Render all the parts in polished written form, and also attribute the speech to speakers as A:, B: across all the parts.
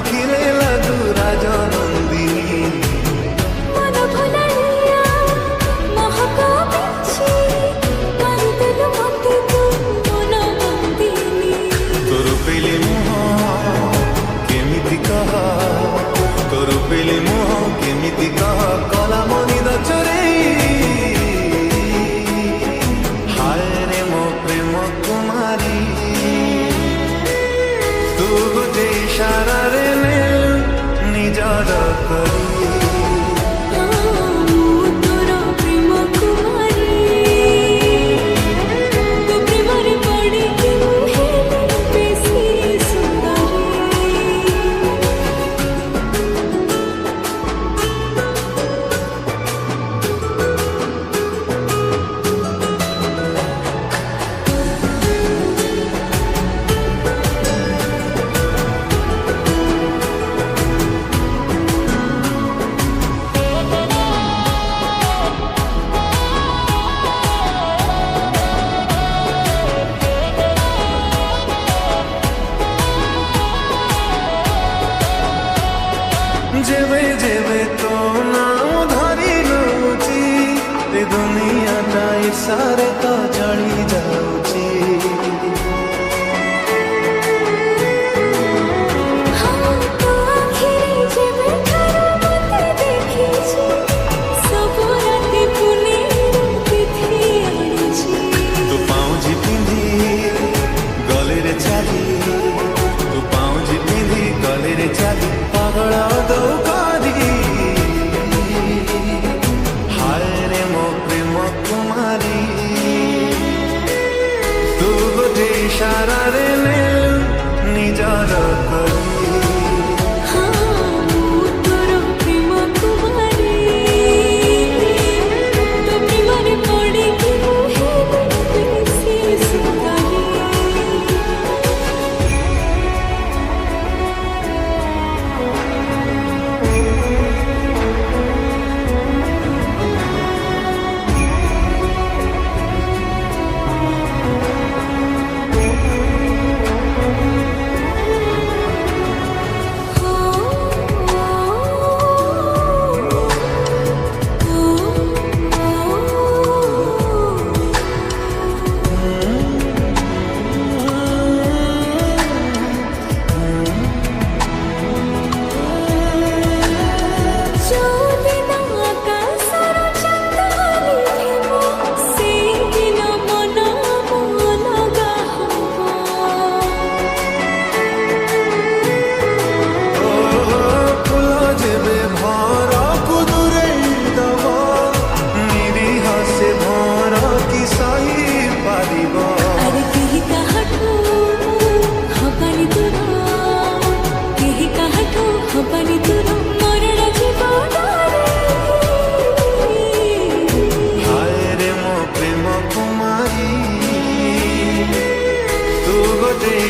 A: ଦେଖିଲେ ଲାଗୁ ରାଜନନ୍ଦିନୀ
B: मन भुलाइया महक बिछि करदेलु मते तू मन बंदिनी
A: तोर पेले मुह केमिति कह तोर पेले मुह केमिति कह कला मनि दचरे हाय रे मो प्रेम कुमारी तू गोटे इशारारे ने निजार करी
B: तोर प्रेम कुमारी तो प्रेमरे पड़ी के हेले बेसी सुंदरी
A: जेबे जेबे तो नाम धरी नौची ए दुनियाटा इशारे तो चढ़ी जाऊची
B: हाँ तो आखिरी जेबे थारा मते देखी छी सब राति पुनी तिथि आनिछि
A: तू पाउजी पिंधी गले रे चाली तू पाउजी पिंधी गले रे चाली पागल दो करी हाय रे मो प्रेम कुमारी तू गोटे इशारा रे ने निजार करी
B: तोर प्रेम कुमारी तो प्रेमरे पड़ी के हेले बेसी सुंदरी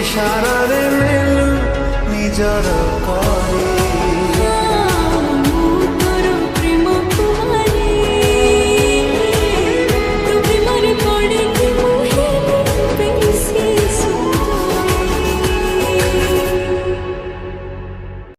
A: इशारा रे नेलु निजार करी